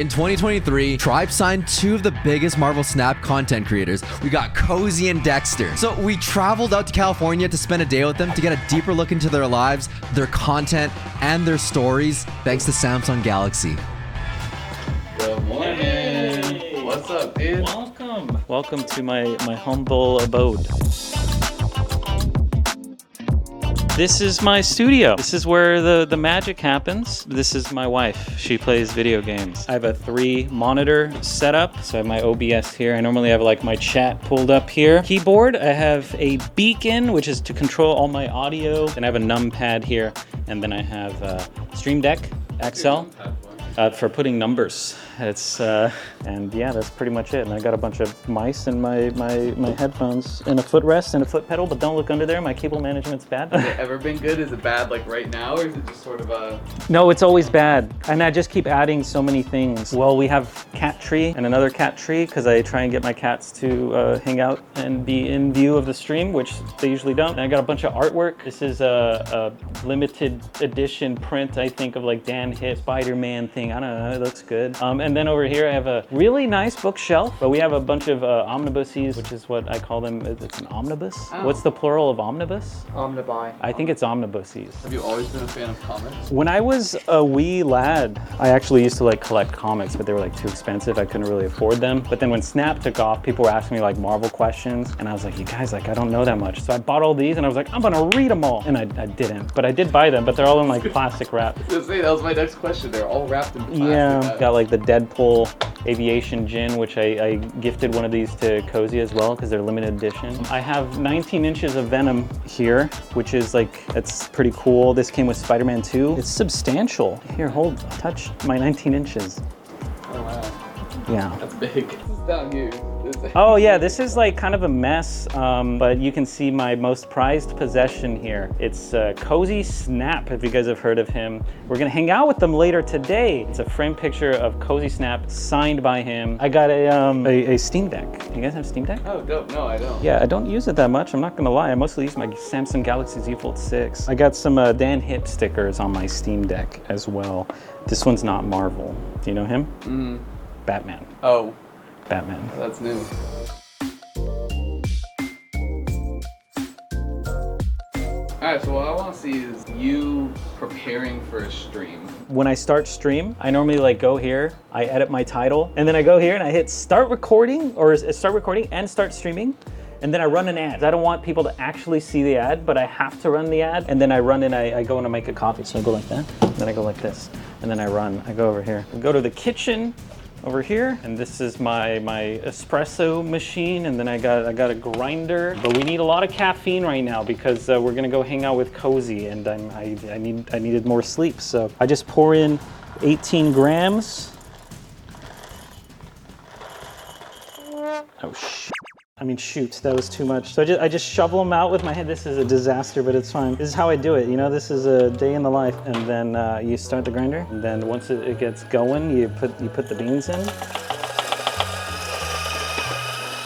In 2023, Tribe signed two of the biggest Marvel Snap content creators. We got Cozy and Dekkster. So we traveled out to California to spend a day with them to get a deeper look into their lives, their content, and their stories, thanks to Samsung Galaxy. Good morning. Hey. What's up, dude? Welcome to my humble abode. This is my studio. This is where the magic happens. This is my wife. She plays video games. I have a 3-monitor setup. So I have my OBS here. I normally have like my chat pulled up here. Keyboard, I have a beacon, which is to control all my audio. Then I have a numpad here. And then I have Stream Deck XL for putting numbers. And yeah, that's pretty much it. And I got a bunch of mice and my headphones and a footrest and a foot pedal, but don't look under there. My cable management's bad. Has it ever been good? Is it bad like right now, or is it just sort of a... No, it's always bad. And I just keep adding so many things. Well, we have cat tree and another cat tree because I try and get my cats to hang out and be in view of the stream, which they usually don't. And I got a bunch of artwork. This is a limited edition print, I think, of like Dan Hitt Spider-Man thing. I don't know, it looks good. And then over here I have a really nice bookshelf, but we have a bunch of omnibuses, which is what I call them. It's an omnibus. Oh. What's the plural of omnibus? Omnibuy. I think it's omnibuses. Have you always been a fan of comics? When I was a wee lad, I actually used to like collect comics, but they were like too expensive. I couldn't really afford them. But then when Snap took off, people were asking me like Marvel questions, and I was like, you guys, like I don't know that much. So I bought all these, and I was like, I'm gonna read them all, and I didn't. But I did buy them, but they're all in like plastic wrap. That was my next question. They're all wrapped in plastic. Yeah, got like the Deadpool aviation gin, which I gifted one of these to Cozy as well because they're limited edition. I have 19 inches of Venom here, which is like, it's pretty cool. This came with Spider-Man 2. It's substantial. Here, touch my 19 inches. Oh wow. Yeah. That's big. This is down here. Oh yeah, this is like kind of a mess, but you can see my most prized possession here. It's Cozy Snap, if you guys have heard of him. We're gonna hang out with them later today. It's a framed picture of Cozy Snap signed by him. I got a Steam Deck. You guys have Steam Deck? Oh, dope. No, I don't. Yeah, I don't use it that much. I'm not gonna lie. I mostly use my Samsung Galaxy Z Fold 6. I got some Dan Hitt stickers on my Steam Deck as well. This one's not Marvel. Do you know him? Mm. Batman. Oh. Batman. Oh, that's new. Alright, so what I want to see is you preparing for a stream. When I start stream, I normally like go here, I edit my title, and then I go here and I hit start recording, or start recording and start streaming. And then I run an ad. I don't want people to actually see the ad, but I have to run the ad. And then I run and I go and I make a coffee. So I go like that, then I go like this, and then I go over here. I go to the kitchen over here, and this is my espresso machine, and then I got a grinder. But we need a lot of caffeine right now because we're gonna go hang out with Cozy, and I needed more sleep. So I just pour in 18 grams. Oh shit. I mean, shoot, that was too much. So I just shovel them out with my hand. This is a disaster, but it's fine. This is how I do it. You know, this is a day in the life. And then you start the grinder. And then once it gets going, you put the beans in.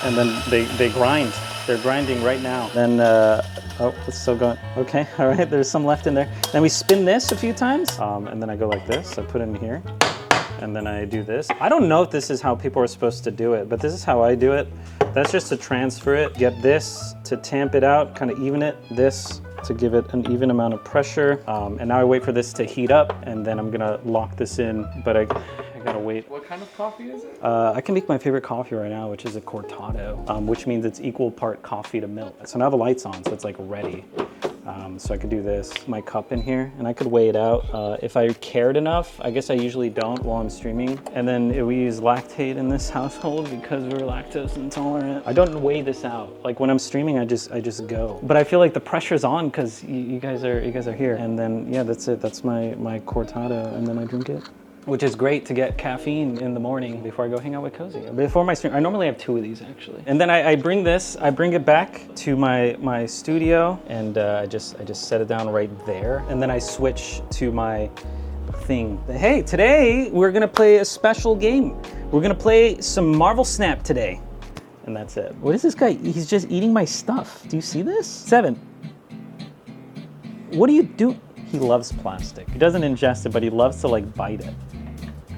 And then they grind. They're grinding right now. Then, oh, it's still going. Okay, all right, there's some left in there. Then we spin this a few times. And then I go like this. I put it in here. And then I do this. I don't know if this is how people are supposed to do it, but this is how I do it. That's just to transfer it. Get this to tamp it out, kind of even it. This to give it an even amount of pressure. And now I wait for this to heat up, and then I'm gonna lock this in, but I gotta wait. What kind of coffee is it? I can make my favorite coffee right now, which is a cortado, which means it's equal part coffee to milk. So now the light's on, so it's like ready. So I could do this, my cup in here, and I could weigh it out. If I cared enough, I guess I usually don't while I'm streaming. And then we use lactate in this household because we're lactose intolerant. I don't weigh this out. Like when I'm streaming, I just go. But I feel like the pressure's on because you guys are here. And then yeah, that's it. That's my cortado, and then I drink it. Which is great to get caffeine in the morning before I go hang out with Cozy. Before my stream, I normally have 2 of these actually. And then I bring it back to my studio, and I just set it down right there. And then I switch to my thing. Hey, today we're gonna play a special game. We're gonna play some Marvel Snap today. And that's it. What is this guy? He's just eating my stuff. Do you see this? 7. What do you do? He loves plastic. He doesn't ingest it, but he loves to like bite it.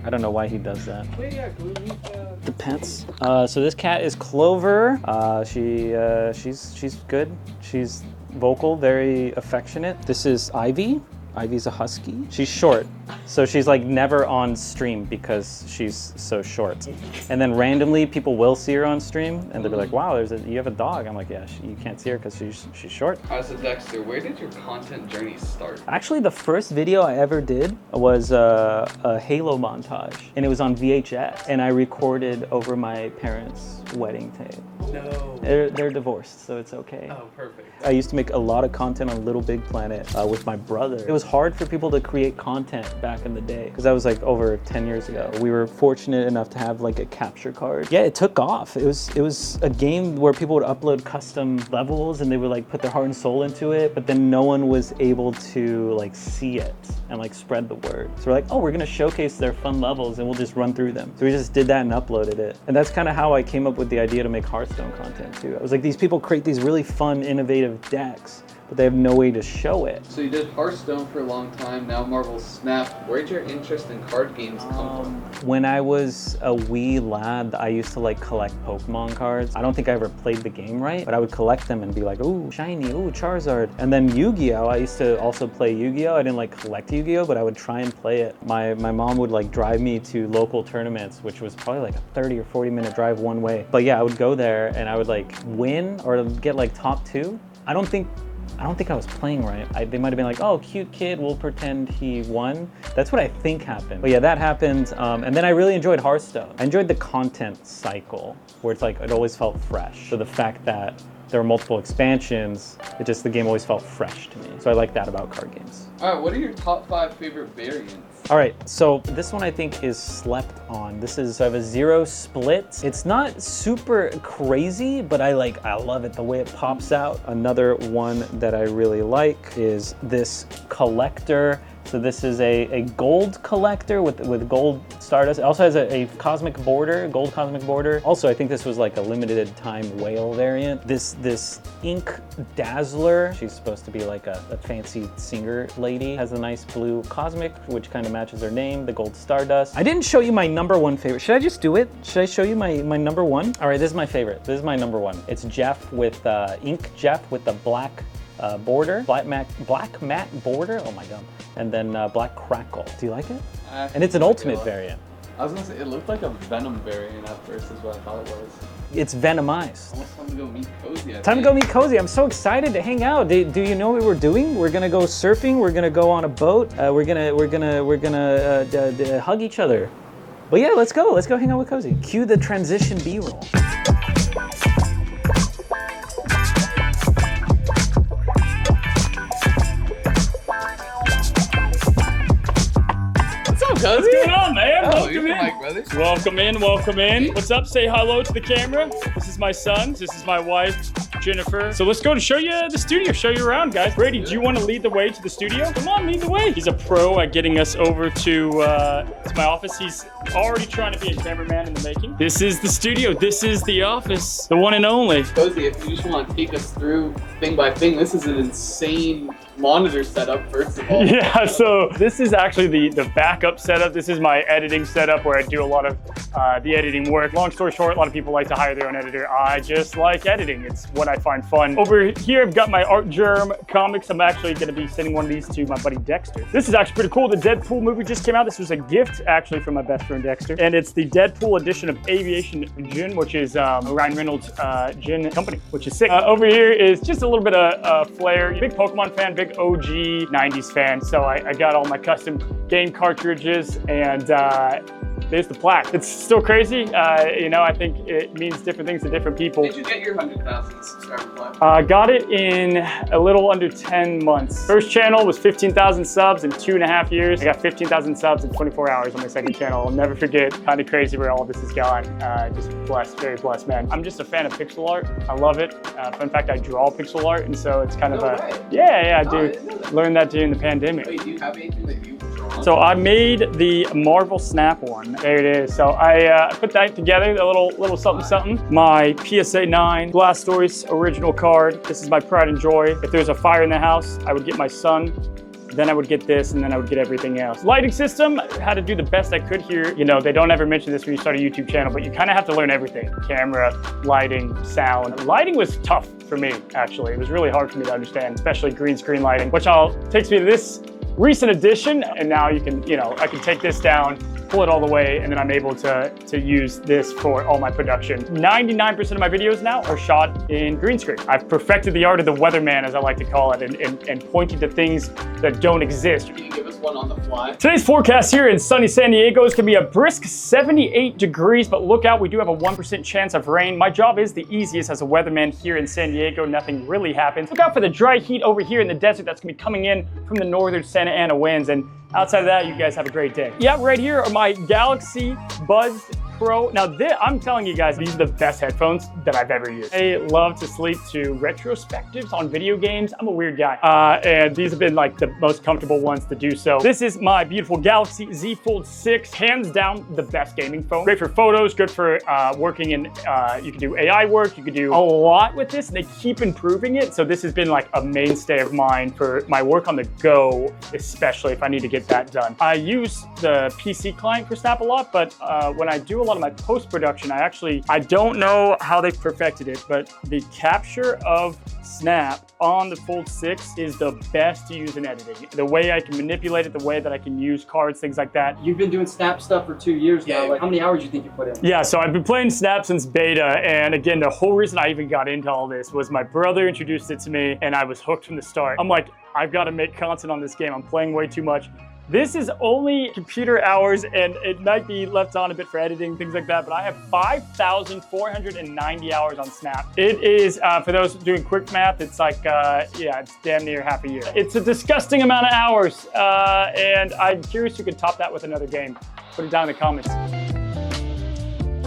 I don't know why he does that. Wait, yeah, can we meet The pets. So this cat is Clover. She's good. She's vocal, very affectionate. This is Ivy. Ivy's a husky. She's short, so she's like never on stream because she's so short. And then randomly people will see her on stream and they'll be like, wow, you have a dog. I'm like, yeah, you can't see her because she's short. Alright, so Dekkster, where did your content journey start? Actually, the first video I ever did was a Halo montage, and it was on VHS, and I recorded over my parents' wedding tape. No. They're divorced, so it's okay. Oh, perfect. I used to make a lot of content on Little Big Planet with my brother. It was hard for people to create content back in the day because that was like over 10 years ago. We were fortunate enough to have like a capture card. Yeah, it took off. It was a game where people would upload custom levels and they would like put their heart and soul into it, but then no one was able to like see it and like spread the word. So we're like, oh, we're gonna showcase their fun levels and we'll just run through them. So we just did that and uploaded it. And that's kind of how I came up with the idea to make Hearthstone content too. I was like, these people create these really fun, innovative decks, but they have no way to show it. So you did Hearthstone for a long time, now Marvel Snap. Where'd your interest in card games come from? When I was a wee lad, I used to like collect Pokemon cards. I don't think I ever played the game right, but I would collect them and be like, ooh, shiny, ooh, Charizard. And then Yu-Gi-Oh! I used to also play Yu-Gi-Oh! I didn't like collect Yu-Gi-Oh!, but I would try and play it. My mom would like drive me to local tournaments, which was probably like a 30 or 40-minute drive one way. But yeah, I would go there and I would like win or get like top 2. I don't think I was playing right. They might have been like, oh, cute kid, we'll pretend he won. That's what I think happened. But yeah, that happened. And then I really enjoyed Hearthstone. I enjoyed the content cycle where it's like, it always felt fresh. So the fact that there were multiple expansions, the game always felt fresh to me. So I like that about card games. All right, what are your top 5 favorite variants? All right, so this one I think is slept on. So I have a 0 split. It's not super crazy, but I love it, the way it pops out. Another one that I really like is this collector. So this is a gold collector with gold Stardust. It also has a cosmic border, gold cosmic border. Also, I think this was like a limited time whale variant. This Ink Dazzler, she's supposed to be like a fancy singer lady, has a nice blue cosmic, which kind of matches her name, the gold Stardust. I didn't show you my #1 favorite. Should I just do it? Should I show you my #1? All right, this is my favorite. This is my #1. It's Jeff with, Ink Jeff with the black border, black matte border, oh my god, and then black crackle. Do you like it? And it's an ultimate variant. I was gonna say, it looked like a Venom variant at first is what I thought it was. It's Venomized. Almost time to go meet Cozy. Time to go meet Cozy. I'm so excited to hang out. Do you know what we're doing? We're gonna go surfing. We're gonna go on a boat. We're gonna hug each other. But yeah, let's go. Let's go hang out with Cozy. Cue the transition B-roll. What's going on, man? Oh, Welcome you're in. Mike, brother. Welcome in, welcome in. What's up? Say hello to the camera. This is my son. This is my wife, Jennifer. So let's go to show you the studio, show you around, guys. Brady, do you want to lead the way to the studio? Come on, lead the way. He's a pro at getting us over to my office. He's already trying to be a cameraman in the making. This is the studio. This is the office, the one and only. Cozy, if you just want to take us through thing by thing, this is an insane monitor setup, first of all. Yeah, so this is actually the backup setup. This is my editing setup where I do a lot of the editing work. Long story short, a lot of people like to hire their own editor. I just like editing. It's what I find fun. Over here, I've got my Art Germ comics. I'm actually going to be sending one of these to my buddy Dekkster. This is actually pretty cool. The Deadpool movie just came out. This was a gift actually from my best friend Dekkster. And it's the Deadpool edition of Aviation Gin, which is Ryan Reynolds gin company, which is sick. Over here is just a little bit of flair. Big Pokemon fan, big OG 90s fan. So I got all my custom game cartridges and there's the plaque. It's still crazy. You know, I think it means different things to different people. Did you get your 100,000 subscriber plaque? Got it in a little under 10 months. First channel was 15,000 subs in 2.5 years. I got 15,000 subs in 24 hours on my second channel. I'll never forget. Kind of crazy where all this has gone. Just blessed, very blessed, man. I'm just a fan of pixel art. I love it. In fact, I draw pixel art, and so it's kind of yeah, I do. Learned that during the pandemic. Wait, do you have anything that you've drawn? So I made the Marvel Snap one. There it is. So I put that together, a little something. My PSA 9 Blastoise original card. This is my pride and joy. If there's a fire in the house, I would get my son, then I would get this, and then I would get everything else. Lighting system, I had to do the best I could here. You know, they don't ever mention this when you start a YouTube channel, but you kind of have to learn everything. Camera, lighting, sound. Lighting was tough for me, actually. It was really hard for me to understand, especially green screen lighting, which takes me to this recent addition, and now you can, I can take this down, pull it all the way, and then I'm able to use this for all my production. 99% of my videos now are shot in green screen. I've perfected the art of the weatherman, as I like to call it, and pointing to things that don't exist. Can you give us one on the fly? Today's forecast here in sunny San Diego is gonna be a brisk 78 degrees, but look out, we do have a 1% chance of rain. My job is the easiest as a weatherman here in San Diego. Nothing really happens. Look out for the dry heat over here in the desert that's gonna be coming in from the northern Santa Ana winds, and outside of that, you guys have a great day. Yeah, right here are my Galaxy Buds Pro. Now, I'm telling you guys, these are the best headphones that I've ever used. I love to sleep to retrospectives on video games. I'm a weird guy. And these have been like the most comfortable ones to do so. This is my beautiful Galaxy Z Fold 6. Hands down, the best gaming phone. Great for photos, good for working in, you can do AI work, you can do a lot with this, and they keep improving it. So this has been like a mainstay of mine for my work on the go, especially if I need to get that done. I use the PC client for Snap a lot, but when I do a lot of my post-production, I don't know how they've perfected it, but the capture of Snap on the Fold 6 is the best to use in editing. The way I can manipulate it, the way that I can use cards, things like that. You've been doing Snap stuff for 2 years now. Like, how many hours do you think you put in? Yeah, so I've been playing Snap since beta, and again, the whole reason I even got into all this was my brother introduced it to me, and I was hooked from the start. I'm like, I've got to make content on this game. I'm playing way too much. This is only computer hours, and it might be left on a bit for editing, things like that, but I have 5,490 hours on Snap. It is, for those doing quick math, it's like, yeah, it's damn near half a year. It's a disgusting amount of hours, and I'm curious who could top that with another game. Put it down in the comments.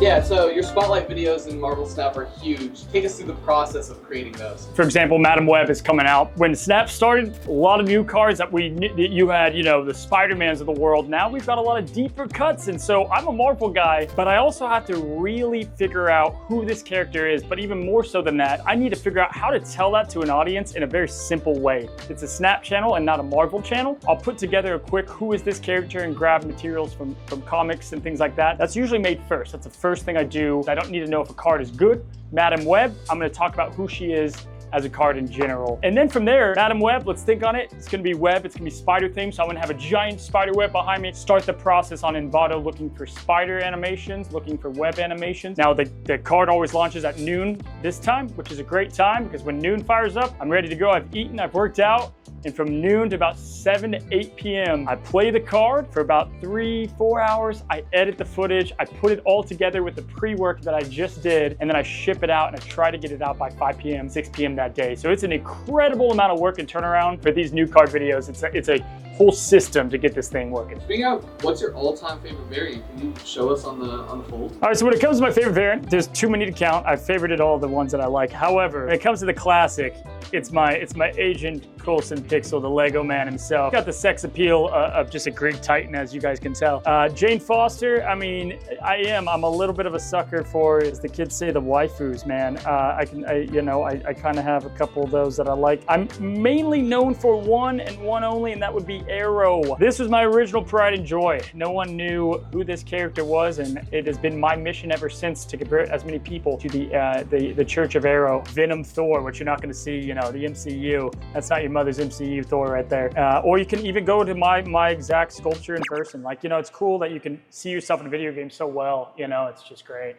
Yeah, so your spotlight videos in Marvel Snap are huge. Take us through the process of creating those. For example, Madam Web is coming out. When Snap started, a lot of new cards that you had, the Spider-Mans of the world. Now we've got a lot of deeper cuts, and so I'm a Marvel guy, but I also have to really figure out who this character is, but even more so than that, I need to figure out how to tell that to an audience in a very simple way. It's a Snap channel and not a Marvel channel. I'll put together a quick who is this character and grab materials from comics and things like that. That's usually made first. That's the first thing I do. I don't need to know if a card is good. Madam Web, I'm going to talk about who she is as a card in general. And then from there, Madam Web, let's think on it. It's going to be web, it's going to be spider themed, so I'm going to have a giant spider web behind me. Start the process on Envato looking for spider animations, looking for web animations. Now the card always launches at noon this time, which is a great time because when noon fires up, I'm ready to go. I've eaten, I've worked out. And from noon to about 7 to 8 p.m., I play the card for about 3-4 hours. I edit the footage. I put it all together with the pre-work that I just did, and then I ship it out, and I try to get it out by 5 p.m., 6 p.m. that day. So it's an incredible amount of work and turnaround for these new card videos. It's a whole system to get this thing working. Speaking of, what's your all-time favorite variant? Can you show us on the Fold? All right, so when it comes to my favorite variant, there's too many to count. I've favorited all the ones that I like. However, when it comes to the classic, it's my Agent Coulson Pixel, the Lego man himself. Got the sex appeal of just a Greek Titan, as you guys can tell. Jane Foster, I mean, I'm a little bit of a sucker for, as the kids say, the waifus, man. I kind of have a couple of those that I like. I'm mainly known for one and one only, and that would be Arrow. This was my original pride and joy. No one knew who this character was, and it has been my mission ever since to convert as many people to the Church of Arrow. Venom Thor, which you're not going to see, the MCU. That's not your mother's MCU Thor right there. Or you can even go to my exact sculpture in person. Like, it's cool that you can see yourself in a video game so well. It's just great.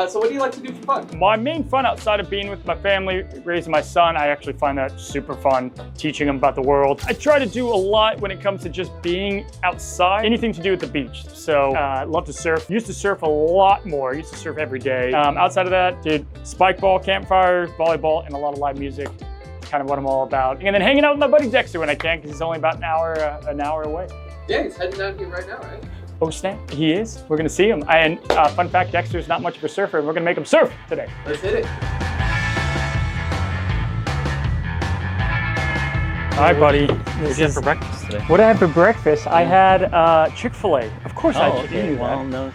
So what do you like to do for fun? My main fun outside of being with my family, raising my son, I actually find that super fun, teaching him about the world. I try to do a lot when it comes to just being outside, anything to do with the beach. So I love to surf. Used to surf a lot more. Used to surf every day. Outside of that, did spike ball, campfire, volleyball, and a lot of live music. Kind of what I'm all about. And then hanging out with my buddy Dekkster when I can, because he's only about an hour away. Yeah, he's heading down here right now, right? Oh snap, he is. We're gonna see him. And fun fact, Dekkster's not much of a surfer, and we're gonna make him surf today. Let's hit it. Hi, buddy. What did you have for breakfast today? What I had for breakfast? I had Chick-fil-A. Of course I had Chick-fil-A. Well, no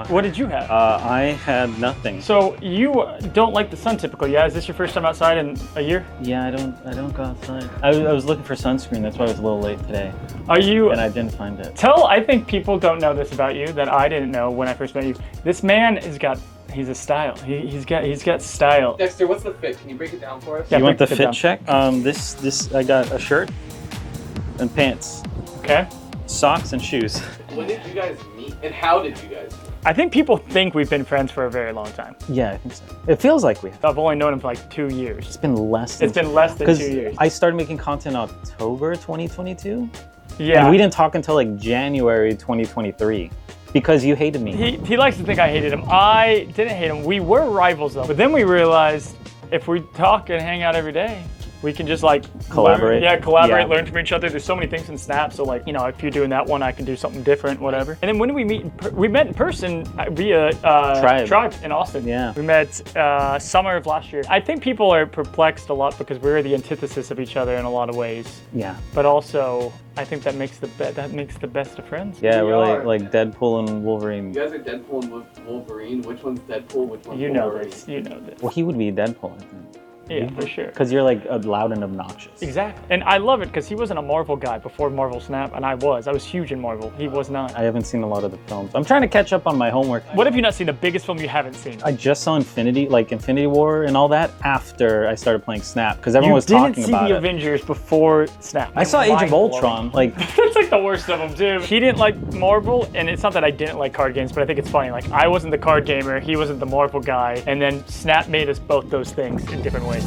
What did you have? I had nothing. So you don't like the sun typically, yeah? Is this your first time outside in a year? Yeah, I don't go outside. I was looking for sunscreen. That's why I was a little late today. Are you? And I didn't find it. I think people don't know this about you that I didn't know when I first met you. This man he's a style. He's got style. Dexter, what's the fit? Can you break it down for us? Yeah, You want the break it fit down. check? This I got a shirt and pants, Okay. socks and shoes. When did you guys meet, and how did you guys meet? I think people think we've been friends for a very long time. Yeah, I think so. It feels like we have. I've only known him for like 2 years. It's been less than 2 years. I started making content in October 2022. Yeah. And we didn't talk until like January 2023 because you hated me. He likes to think I hated him. I didn't hate him. We were rivals though. But then we realized if we talk and hang out every day, we can just like Collaborate. Collaborate, Yeah. learn from each other. There's so many things in Snap. So like, if you're doing that one, I can do something different, whatever. And then when did we meet? We met in person via Tribe in Austin. Yeah. We met summer of last year. I think people are perplexed a lot because we're the antithesis of each other in a lot of ways. Yeah. But also, I think that makes the best of friends. Yeah, We we're are. like Deadpool and Wolverine. You guys are Deadpool and Wolverine. Which one's Deadpool? Which one's You know Wolverine? this. You know this. Well, he would be Deadpool, I think. Yeah, for sure. Because you're like loud and obnoxious. Exactly. And I love it because he wasn't a Marvel guy before Marvel Snap, and I was. I was huge in Marvel. He was not. I haven't seen a lot of the films. I'm trying to catch up on my homework. What have you not seen? The biggest film you haven't seen? I just saw Infinity War and all that after I started playing Snap because everyone was talking You didn't about see the it. Avengers before Snap. I saw Age of Mind-blowing. Ultron. Like, That's like the worst of them, too. He didn't like Marvel, and it's not that I didn't like card games, but I think it's funny. Like, I wasn't the card gamer, he wasn't the Marvel guy, and then Snap made us both those things in different ways.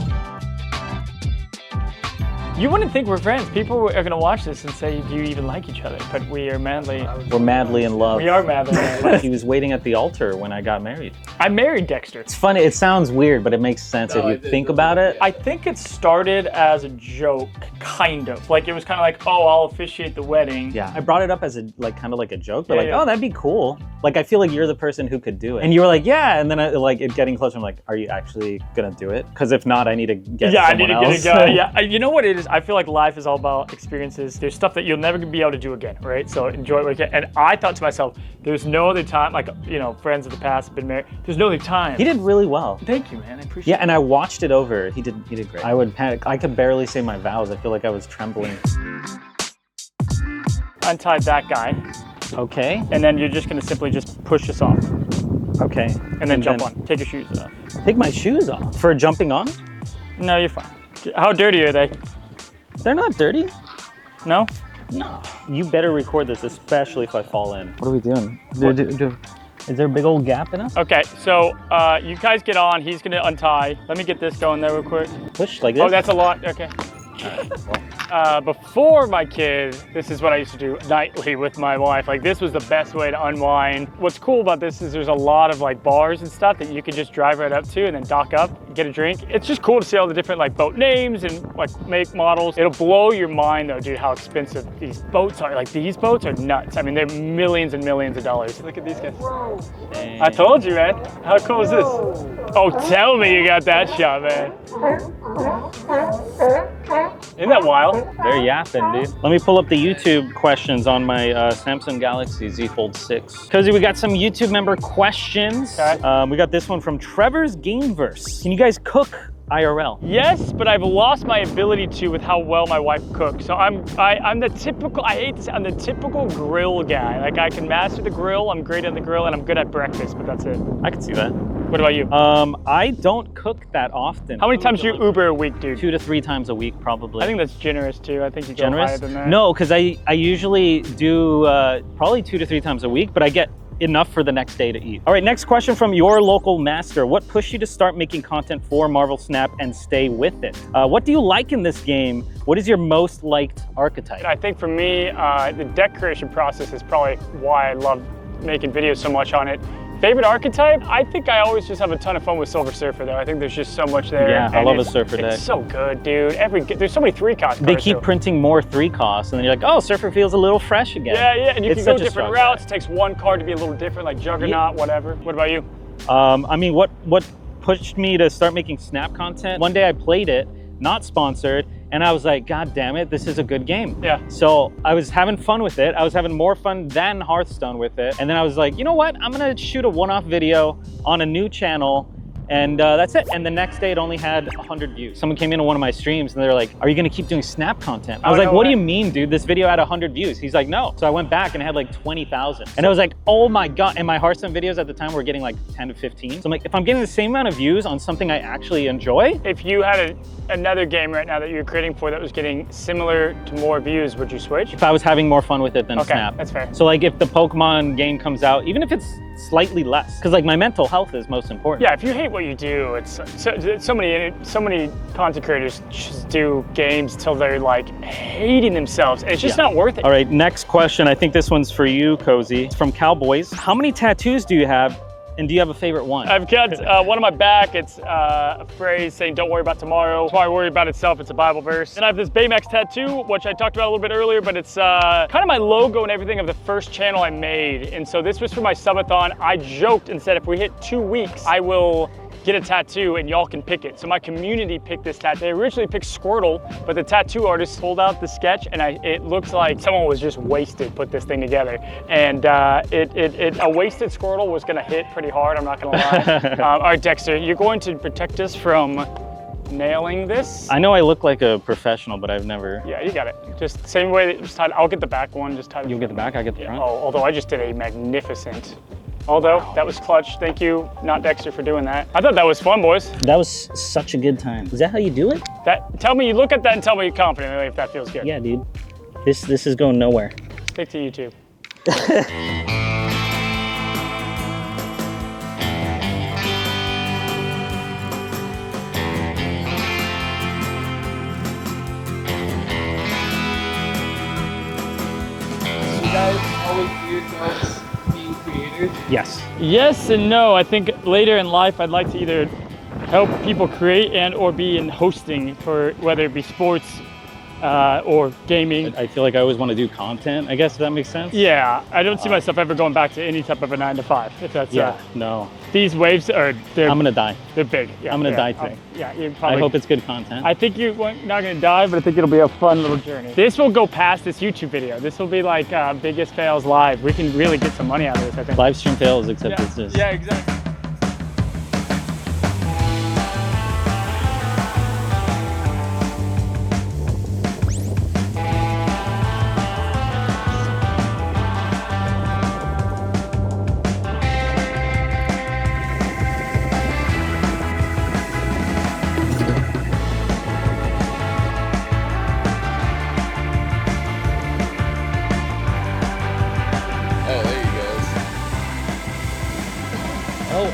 You wouldn't think we're friends. People are gonna watch this and say, do you even like each other? But we are madly. we're madly in love. We are madly. in love. He was waiting at the altar when I got married. I married Dekkster. It's funny. It sounds weird, but it makes sense if you think about it. I think it started as a joke, kind of. Like it was kind of like, oh, I'll officiate the wedding. Yeah, I brought it up as a kind of like a joke, but Yeah. oh, that'd be cool. Like I feel like you're the person who could do it, and you were like, yeah, and then it getting closer. I'm like, are you actually gonna do it? Because if not, I need to get I someone need to else. get a guy. Yeah, you know what it is? I feel like life is all about experiences. There's stuff that you'll never be able to do again, right? So enjoy it when you can. And I thought to myself, there's no other time. Like friends of the past have been married. There's no other time. He did really well. Thank you, man. I appreciate Yeah, and I watched it over. He did great. I would panic. I could barely say my vows. I feel like I was trembling. Untie that guy, Okay. and then you're just gonna simply just push this off, Okay. and then jump on. Take your shoes off. Take my shoes off for jumping on. No, you're fine. How dirty are they? They're not dirty. No? No. You better record this, especially if I fall in. What are we doing? Is there a big old gap in us? Okay, so you guys get on. He's gonna untie. Let me get this going there real quick. Push like this. Oh, that's a lot. Okay. Before my kid, this is what I used to do nightly with my wife. Like this was the best way to unwind. What's cool about this is there's a lot of like bars and stuff that you can just drive right up to and then dock up, get a drink. It's just cool to see all the different like boat names and like make models. It'll blow your mind though, dude, how expensive these boats are. Like these boats are nuts. I mean, they're millions and millions of dollars. Look at these guys. I told you, man. How cool is this? Oh, tell me you got that shot, man. Isn't that wild? They're yapping, dude. Let me pull up the YouTube questions on my Samsung Galaxy Z Fold 6. Cozy, we got some YouTube member questions. Okay. We got this one from Trevor's Gameverse. Can you guys cook IRL? Yes, but I've lost my ability to with how well my wife cooks. So I'm the typical, I hate to say, I'm the typical grill guy. Like I can master the grill, I'm great at the grill, and I'm good at breakfast, but that's it. I can see that. What about you? I don't cook that often. How many times do you Uber a week, dude? 2 to 3 times a week, probably. I think that's generous too. I think you go Generous? higher than that. No, because I usually do probably 2 to 3 times a week, but I get enough for the next day to eat. All right, next question from your local master. What pushed you to start making content for Marvel Snap and stay with it? What do you like in this game? What is your most liked archetype? I think for me, the deck creation process is probably why I love making videos so much on it. Favorite archetype? I think I always just have a ton of fun with Silver Surfer though. I think there's just so much there. Yeah, I and love a Surfer deck. It's so good, dude. There's so many 3-cost They cards, keep too. printing more 3 costs, and then you're like, oh, Surfer feels a little fresh again. Yeah, and you It's can go such a different strong routes. deck. It takes one card to be a little different, like Juggernaut, whatever. What about you? I mean, what pushed me to start making Snap content? One day I played it, not sponsored, And I was like, God damn it, this is a good game. Yeah. So I was having fun with it. I was having more fun than Hearthstone with it. And then I was like, you know what? I'm gonna shoot a one-off video on a new channel, and that's it. And the next day it only had 100 views. Someone came into one of my streams and they're like, are you gonna keep doing Snap content? I was like, what do you mean, dude? This video had 100 views. He's like, no. So I went back and it had like 20,000. And I was like, oh my God. And my Hearthstone videos at the time were getting like 10 to 15. So I'm like, if I'm getting the same amount of views on something I actually enjoy. If you had another game right now that you're creating for that was getting similar to more views, would you switch? If I was having more fun with it than Okay, Snap. that's fair. So like if the Pokemon game comes out, even if it's slightly less, because like my mental health is most important. Yeah, if you hate what you do, it's so many content creators just do games till they're like hating themselves. It's just not worth it. All right, next question. I think this one's for you, Cozy. It's from Cowboys. How many tattoos do you have? And do you have a favorite one? I've got one on my back. It's a phrase saying, don't worry about tomorrow. Tomorrow worry about itself. It's a Bible verse. And I have this Baymax tattoo, which I talked about a little bit earlier, but it's kind of my logo and everything of the first channel I made. And so this was for my subathon. I joked and said, if we hit 2 weeks, I will get a tattoo and y'all can pick it. So my community picked this tattoo. They originally picked Squirtle, but the tattoo artist pulled out the sketch and it looks like someone was just wasted, put this thing together. And a wasted Squirtle was gonna hit pretty hard, I'm not gonna lie. All right, Dekkster, you're going to protect us from nailing this. I know I look like a professional, but I've never. Yeah, you got it. Just same way that it was tied. I'll get the back one, just tie. You'll get the back, I get the Yeah. front. Oh, although I just did a magnificent. Although, that was clutch. Thank you, not Dekkster, for doing that. I thought that was fun, boys. That was such a good time. Is that how you do it? Tell me, you look at that and tell me confidently if that feels good. Yeah, dude. This is going nowhere. Stick to YouTube. You guys always view yourselves being creators? Yes. Yes and no. I think later in life, I'd like to either help people create and or be in hosting for whether it be sports or gaming. I feel like I always want to do content, I guess, if that makes sense. Yeah, I don't see myself ever going back to any type of a 9 to 5. If that's No. These waves are I'm gonna die. they're big. Yeah, I'm gonna die today. Yeah, you probably. I hope it's good content. I think you're not gonna die, but I think it'll be a fun little journey. This will go past this YouTube video. This will be like Biggest Fails Live. We can really get some money out of this, I think. Live stream fails, except it's just. Yeah, exactly.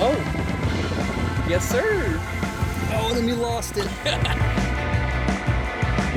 Oh. Yes, sir. Oh, then we lost it.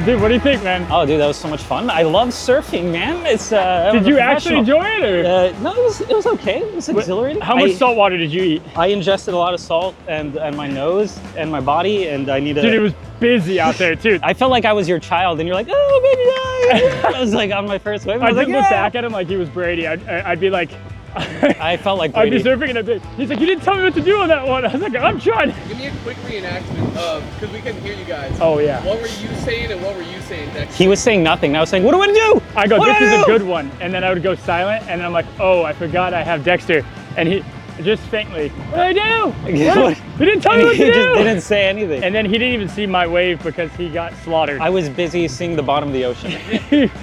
Dude, what do you think, man? Oh, dude, that was so much fun. I love surfing, man. It's. Did you actually enjoy it, or? No, it was okay. It was exhilarating. How much salt water did you eat? I ingested a lot of salt and my nose and my body, and I need to. Dude, it was busy out there too. I felt like I was your child, and you're like, oh, baby, I was like on my first wave. I was did like, look back at him like he was Brady. I'd be like, I felt like I'd Brady. be surfing and I'd be, he's like, you didn't tell me what to do on that one. I was like, I'm trying. Give me a quick reenactment of, because we couldn't hear you guys. Oh yeah. What were you saying and what were you saying, Dekkster? He was saying nothing. And I was saying, what do I do? I go, What this do I is a do? good one. And then I would go silent and I'm like, oh, I forgot I have Dekkster. And he just faintly, what do I do? What? He didn't tell me what to He do. just didn't say anything. And then he didn't even see my wave because he got slaughtered. I was busy seeing the bottom of the ocean.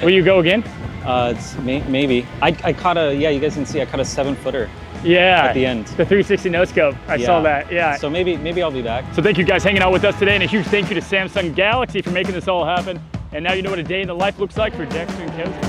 Will you go again? It's maybe. I caught a, yeah, you guys can see, I caught a 7-footer Yeah. at the end. The 360 no scope. I saw that. Yeah. So maybe I'll be back. So thank you guys hanging out with us today, and a huge thank you to Samsung Galaxy for making this all happen. And now you know what a day in the life looks like for Dekkster and Cozy.